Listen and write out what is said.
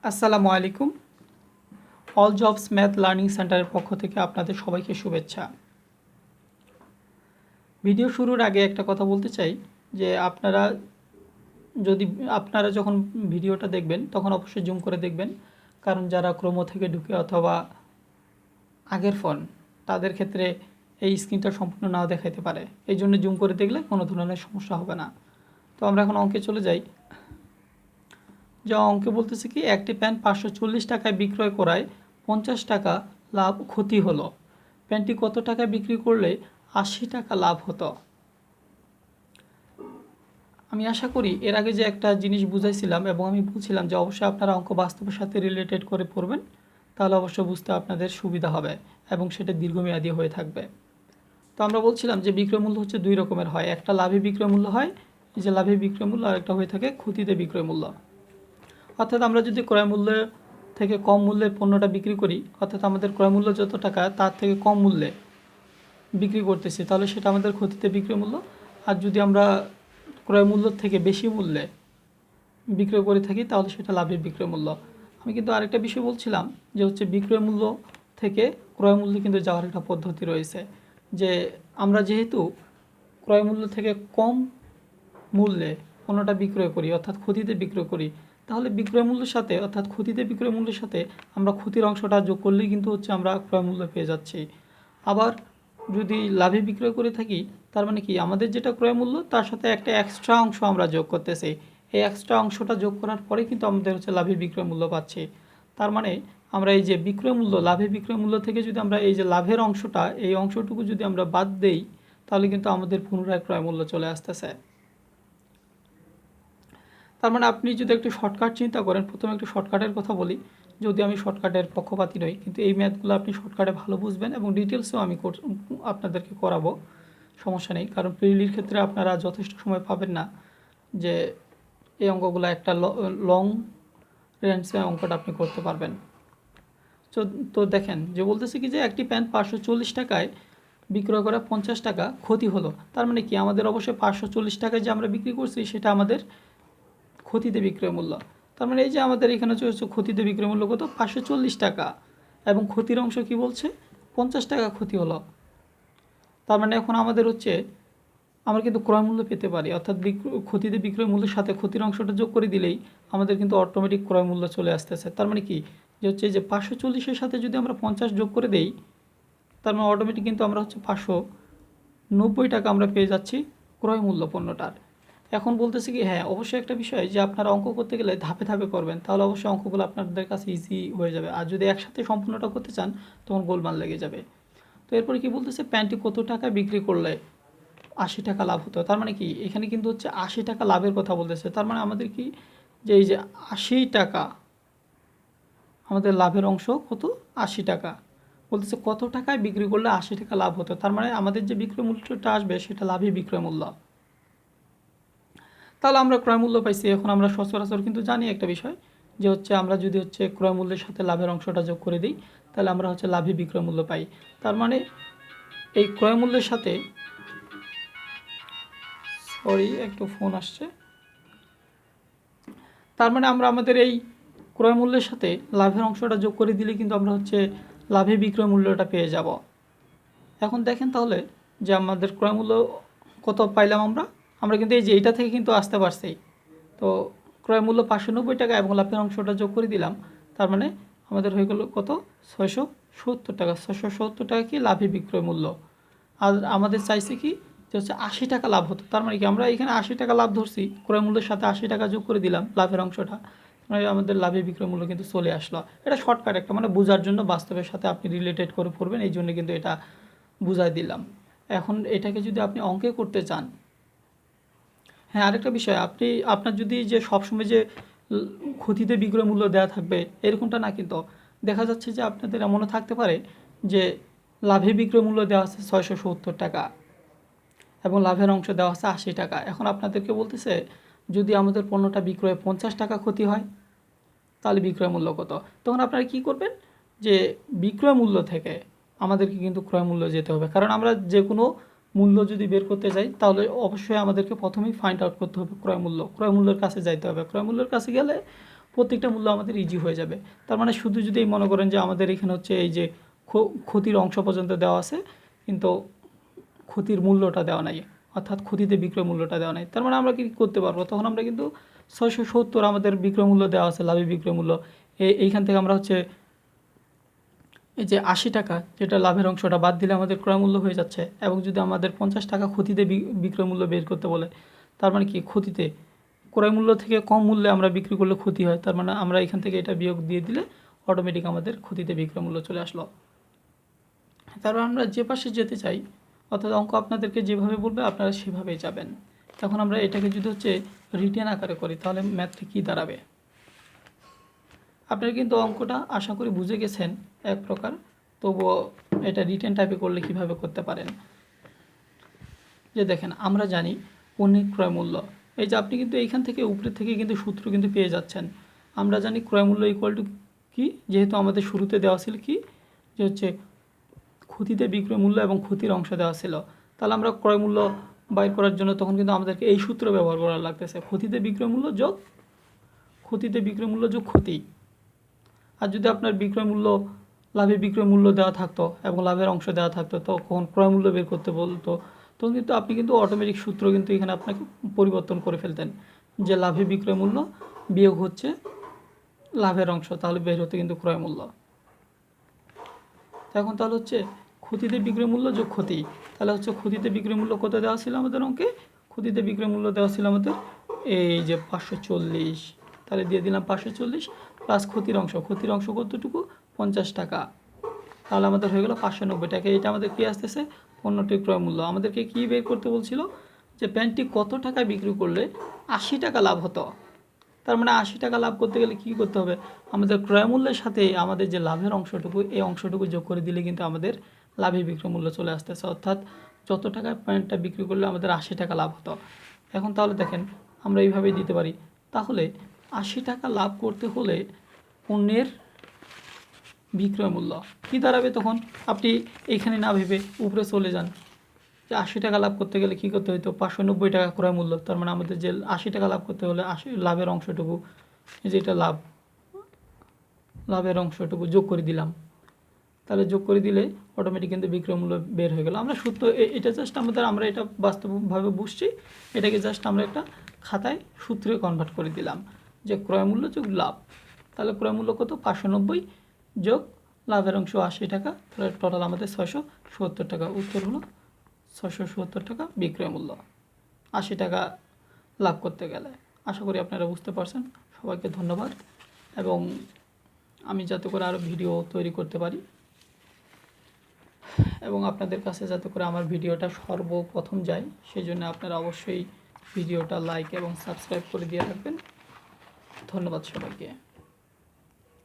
আসসালামু আলাইকুম। All jobs math learning সেন্টারের পক্ষ থেকে আপনাদের সবাইকে শুভেচ্ছা। ভিডিও শুরুর আগে একটা কথা বলতে চাই যে আপনারা যখন ভিডিওটা দেখবেন তখন অবশ্যই জুম করে দেখবেন, কারণ যারা ক্রোমো থেকে ঢুকে অথবা আগের ফোন তাদের ক্ষেত্রে এই স্ক্রিনটা সম্পূর্ণ নাও দেখাইতে পারে। এই জন্য জুম করে দেখলে কোনো ধরনের সমস্যা হবে না। তো আমরা এখন অঙ্কে চলে যাই। যা অঙ্কে বলতেছে কি, একটি প্যান্ট 540 টাকায় বিক্রয় করায় 50 টাকা লাভ ক্ষতি হলো। প্যান্টটি কত টাকায় বিক্রি করলে 80 টাকা লাভ হতো? আমি আশা করি এর আগে যে একটা জিনিস বুঝাইছিলাম এবং আমি বলছিলাম যে অবশ্যই আপনারা অঙ্ক বাস্তবের সাথে রিলেটেড করে পড়বেন, তাহলে অবশ্যই বুঝতে আপনাদের সুবিধা হবে এবং সেটা দীর্ঘমেয়াদী হয়ে থাকবে। তো আমরা বলছিলাম যে বিক্রয় মূল্য হচ্ছে দুই রকমের হয়, একটা লাভে বিক্রয় মূল্য হয়, এই যে লাভে বিক্রয় মূল্য, আর একটা হয়ে থাকে ক্ষতিতে বিক্রয় মূল্য। অর্থাৎ আমরা যদি ক্রয় মূল্য থেকে কম মূল্যে পণ্যটা বিক্রি করি, অর্থাৎ আমাদের ক্রয় মূল্য যত টাকা তার থেকে কম মূল্যে বিক্রি করতেছি, তাহলে সেটা আমাদের ক্ষতিতে বিক্রয় মূল্য। আর যদি আমরা ক্রয় মূল্য থেকে বেশি মূল্যে বিক্রয় করে থাকি তাহলে সেটা লাভের বিক্রয় মূল্য। আমি কিন্তু আরেকটা বিষয় বলছিলাম যে হচ্ছে বিক্রয় মূল্য থেকে ক্রয় মূল্যে কিন্তু যাওয়ার একটা পদ্ধতি রয়েছে, যে আমরা যেহেতু ক্রয় মূল্য থেকে কম মূল্যে পণ্যটা বিক্রয় করি অর্থাৎ ক্ষতিতে বিক্রয় করি, তাহলে বিক্রয় মূল্যের সাথে অর্থাৎ ক্ষতিতে বিক্রয় মূল্যের সাথে আমরা ক্ষতির অংশটা যোগ করলেই কিন্তু হচ্ছে আমরা ক্রয় মূল্য পেয়ে যাচ্ছি। আবার যদি লাভে বিক্রয় করে থাকি, তার মানে কি আমাদের যেটা ক্রয় মূল্য তার সাথে একটা এক্সট্রা অংশ আমরা যোগ করতেছি, এই এক্সট্রা অংশটা যোগ করার পরে কিন্তু আমাদের হচ্ছে লাভে বিক্রয় মূল্য পাচ্ছি। তার মানে আমরা এই যে বিক্রয় মূল্য, লাভে বিক্রয় মূল্য থেকে যদি আমরা এই যে লাভের অংশটা, এই অংশটুকু যদি আমরা বাদ দেই, তাহলে কিন্তু আমাদের পুনরায় ক্রয় মূল্য চলে আসতেছে। তার মানে আপনি যদি একটু শর্টকাট চিন্তা করেন, প্রথমে একটু শর্টকাটের কথা বলি, যদি আমি শর্টকাটের পক্ষপাতী নই, কিন্তু এই ম্যাথগুলো আপনি শর্টকাটে ভালো বুঝবেন এবং ডিটেলসেও আমি আপনাদেরকে করাবো, সমস্যা নেই। কারণ প্রিলির ক্ষেত্রে আপনারা যথেষ্ট সময় পাবেন না যে এই অঙ্কগুলো একটা লং রেঞ্জে অঙ্কটা আপনি করতে পারবেন। তো তো দেখেন যে বলতেছে কি যে একটি প্যান্ট 540 টাকায় বিক্রয় করা 50 টাকা ক্ষতি হলো। তার মানে কি আমাদের অবশ্যই 540 টাকায় যে আমরা বিক্রি করছি সেটা আমাদের ক্ষতিতে বিক্রয় মূল্য। তার মানে এই যে আমাদের এখানে হচ্ছে ক্ষতিতে বিক্রয় মূল্য কত, 540 টাকা, এবং ক্ষতির অংশ কি বলছে, 50 টাকা ক্ষতি হলো। তার মানে এখন আমাদের হচ্ছে আমরা কিন্তু ক্রয় মূল্য পেতে পারি, অর্থাৎ ক্ষতিতে বিক্রয় মূল্যের সাথে ক্ষতির অংশটা যোগ করে দিলেই আমাদের কিন্তু অটোমেটিক ক্রয় মূল্য চলে আসতেছে। তার মানে কি যে হচ্ছে যে 540-এর সাথে যদি আমরা 50 যোগ করে দেই, তার মানে অটোমেটিক কিন্তু আমরা হচ্ছে 590 টাকা আমরা পেয়ে যাচ্ছি ক্রয় মূল্য পণ্যটার। এখন বলতেছি কি, হ্যাঁ অবশ্যই একটা বিষয় যে আপনারা অঙ্ক করতে গেলে ধাপে ধাপে করবেন, তাহলে অবশ্যই অঙ্কগুলো আপনাদের কাছে ইজি হয়ে যাবে। আর যদি একসাথে সম্পূর্ণটা করতে চান তখন গোলমাল লেগে যাবে। তো এরপরে কি বলতেছে, প্যান্টটি কত টাকা বিক্রি করলে 80 টাকা লাভ হতো। তার মানে কি এখানে কিন্তু হচ্ছে 80 টাকা লাভের কথা বলতেছে। তার মানে আমাদের কি যে এই যে 80 টাকা আমাদের লাভের অংশ কত, 80 টাকা বলতেছে কত টাকায় বিক্রি করলে 80 টাকা লাভ হতো। তার মানে আমাদের যে বিক্রয় মূল্যটা আসবে সেটা লাভই বিক্রয় মূল্য। তাহলে আমরা ক্রয় মূল্য পাইছি। এখন আমরা সচরাচর কিন্তু জানি একটা বিষয় যে হচ্ছে আমরা যদি হচ্ছে ক্রয় মূল্যের সাথে লাভের অংশটা যোগ করে দিই, তাহলে আমরা হচ্ছে লাভে বিক্রয় মূল্য পাই। তার মানে এই ক্রয় মূল্যের সাথে, সরি একটু ফোন আসছে, তার মানে আমরা আমাদের এই ক্রয় মূল্যের সাথে লাভের অংশটা যোগ করে দিলে কিন্তু আমরা হচ্ছে লাভে বিক্রয় মূল্যটা পেয়ে যাব। এখন দেখেন তাহলে যে আমাদের ক্রয় মূল্য কত পাইলাম আমরা, আমরা কিন্তু এই যে এইটা থেকে কিন্তু আসতে পারছি। তো ক্রয় মূল্য 590 টাকা এবং লাভের অংশটা যোগ করে দিলাম, তার মানে আমাদের হয়ে গেল কত, 670 টাকা। 670 টাকা কি লাভে বিক্রয় মূল্য। আর আমাদের চাইছে কি যে হচ্ছে 80 টাকা লাভ হতো। তার মানে কি আমরা এখানে 80 টাকা লাভ ধরছি, ক্রয় মূল্যের সাথে 80 টাকা যোগ করে দিলাম লাভের অংশটা, মানে আমাদের লাভে বিক্রয় মূল্য কিন্তু চলে আসলো। এটা শর্টকাট একটা, মানে বোঝার জন্য, বাস্তবের সাথে আপনি রিলেটেড করে পড়বেন এই জন্য কিন্তু এটা বুঝাই দিলাম। এখন এটাকে যদি আপনি অঙ্কে করতে চান, হ্যাঁ আরেকটা বিষয়, আপনার যদি যে সবসময় যে ক্ষতিতে বিক্রয় মূল্য দেওয়া থাকবে এরকমটা না, কিন্তু দেখা যাচ্ছে যে আপনাদের এমনও থাকতে পারে যে লাভে বিক্রয় মূল্য দেওয়া আছে 670 টাকা এবং লাভের অংশ দেওয়া আছে 80 টাকা। এখন আপনাদেরকে বলতেছে যদি আমাদের পণ্যটা বিক্রয়ে 50 টাকা ক্ষতি হয় তাহলে বিক্রয় মূল্য কত। তখন আপনারা কি করবেন, যে বিক্রয় মূল্য থেকে আমাদেরকে কিন্তু ক্রয় মূল্য যেতে হবে, কারণ আমরা যে কোনো মূল্য যদি বের করতে যাই তাহলে অবশ্যই আমাদেরকে প্রথমেই ফাইন্ড আউট করতে হবে ক্রয় মূল্য। ক্রয় মূল্যের কাছে যাইতে হবে, ক্রয় মূল্যের কাছে গেলে প্রত্যেকটা মূল্য আমাদের ইজি হয়ে যাবে। তার মানে শুধু যদি মনে করেন যে আমাদের এখানে হচ্ছে এই যে ক্ষতির অংশ পর্যন্ত দেওয়া আছে, কিন্তু ক্ষতির মূল্যটা দেওয়া নাই, অর্থাৎ ক্ষতিতে বিক্রয় মূল্যটা দেওয়া নাই, তার মানে আমরা কি করতে পারবো, তখন আমরা কিন্তু 670 আমাদের বিক্রয় মূল্য দেওয়া আছে, লাভের বিক্রয় মূল্য, এইখান থেকে আমরা হচ্ছে এই যে 80 টাকা যেটা লাভের অংশটা বাদ দিলে আমাদের ক্রয় মূল্য হয়ে যাচ্ছে। এবং যদি আমাদের 50 টাকা ক্ষতিতে বিক্রয় মূল্য বের করতে বলে, তার মানে কি ক্ষতিতে ক্রয় মূল্য থেকে কম মূল্যে আমরা বিক্রি করলে ক্ষতি হয়, তার মানে আমরা এখান থেকে এটা বিয়োগ দিয়ে দিলে অটোমেটিক আমাদের ক্ষতিতে বিক্রয় মূল্য চলে আসলো। তারপর আমরা যে পাশে যেতে চাই, অর্থাৎ অঙ্ক আপনাদেরকে যেভাবে বলবে আপনারা সেভাবেই যাবেন। এখন আমরা এটাকে যদি হচ্ছে রিটেন আকারে করি, তাহলে ম্যাথটা কী দাঁড়াবে। আপনারা কিন্তু অঙ্কটা আশা করি বুঝে গেছেন এক প্রকার, তবুও এটা রিটেন টাইপে করলে কিভাবে করতে পারেন। যে দেখেন, আমরা জানি পণ্যের ক্রয় মূল্য, এই যে আপনি কিন্তু এইখান থেকে উপরের থেকে কিন্তু সূত্র কিন্তু পেয়ে যাচ্ছেন। আমরা জানি ক্রয় মূল্য ইকুয়াল টু কী, যেহেতু আমাদের শুরুতে দেওয়া ছিল কি, যে হচ্ছে ক্ষতিতে বিক্রয় মূল্য এবং ক্ষতির অংশ দেওয়া ছিল, তাহলে আমরা ক্রয় মূল্য বাইর করার জন্য তখন কিন্তু আমাদেরকে এই সূত্র ব্যবহার করা লাগতেছে, ক্ষতিতে বিক্রয় মূল্য যোগ ক্ষতি। আর যদি আপনার বিক্রয় মূল্য লাভের বিক্রয় মূল্য দেওয়া থাকতো এবং লাভের অংশ দেওয়া থাকতো, তখন ক্রয় মূল্য বের করতে বলতো, তখন কিন্তু আপনি কিন্তু অটোমেটিক সূত্র কিন্তু এখানে আপনাকে পরিবর্তন করে ফেলতেন, যে লাভের বিক্রয় মূল্য বিয়োগ হচ্ছে লাভের অংশ, তাহলে বের হতে কিন্তু ক্রয় মূল্য। এখন তাহলে হচ্ছে ক্ষতিতে বিক্রয় মূল্য যোগ ক্ষতি, তাহলে হচ্ছে ক্ষতিতে বিক্রয় মূল্য কত দেওয়া ছিল আমাদের অঙ্কে, ক্ষতিতে বিক্রয় মূল্য দেওয়া ছিল আমাদের এই যে 540, তাহলে দিয়ে দিলাম 540 প্লাস ক্ষতির অংশ কতটুকু, 50 টাকা, তাহলে আমাদের হয়ে গেল 590 টাকা। এটা আমাদের কী আসতেছে, পণ্যটির ক্রয় মূল্য। আমাদেরকে কী বের করতে বলছিল, যে প্যান্টটি কত টাকায় বিক্রি করলে 80 টাকা লাভ হতো। তার মানে 80 টাকা লাভ করতে গেলে কী করতে হবে, আমাদের ক্রয় মূল্যের সাথে আমাদের যে লাভের অংশটুকু, এই অংশটুকু যোগ করে দিলে কিন্তু আমাদের লাভের বিক্রয় মূল্য চলে আসতেছে, অর্থাৎ যত টাকায় প্যান্টটা বিক্রি করলে আমাদের 80 টাকা লাভ হতো। এখন তাহলে দেখেন, আমরা এইভাবেই দিতে পারি। তাহলে 80 টাকা লাভ করতে হলে পণ্যের বিক্রয় মূল্য কী দাঁড়াবে, তখন আপনি এইখানে না ভেবে উপরে চলে যান, যে 80 টাকা লাভ করতে গেলে কী করতে হতো, 590 টাকা ক্রয় মূল্য, তার মানে আমাদের যে 80 টাকা লাভ করতে হলে 80 লাভের অংশটুকু, যেটা লাভের অংশটুকু যোগ করে দিলাম, তাহলে যোগ করে দিলে অটোমেটিক কিন্তু বিক্রয় মূল্য বের হয়ে গেল। আমরা সূত্র এটা জাস্ট আমরা এটা বাস্তবভাবে বুঝছি, এটাকে জাস্ট আমরা একটা খাতায় সূত্রে কনভার্ট করে দিলাম, যে ক্রয় মূল্য যোগ লাভ, তাহলে ক্রয় মূল্য কত, 590 যোগ লাভের অংশ 80 টাকা, তাহলে টোটাল আমাদের 670 টাকা। উত্তর হলো 670 টাকা বিক্রয় মূল্য 80 টাকা লাভ করতে গেলে। আশা করি আপনারা বুঝতে পারছেন। সবাইকে ধন্যবাদ, এবং আমি যাতে করে আরও ভিডিও তৈরি করতে পারি এবং আপনাদের কাছে যাতে করে আমার ভিডিওটা সর্বপ্রথম যায়, সেই জন্য আপনারা অবশ্যই ভিডিওটা লাইক এবং সাবস্ক্রাইব করে দিয়ে রাখবেন। ধন্যবাদ সবাইকে।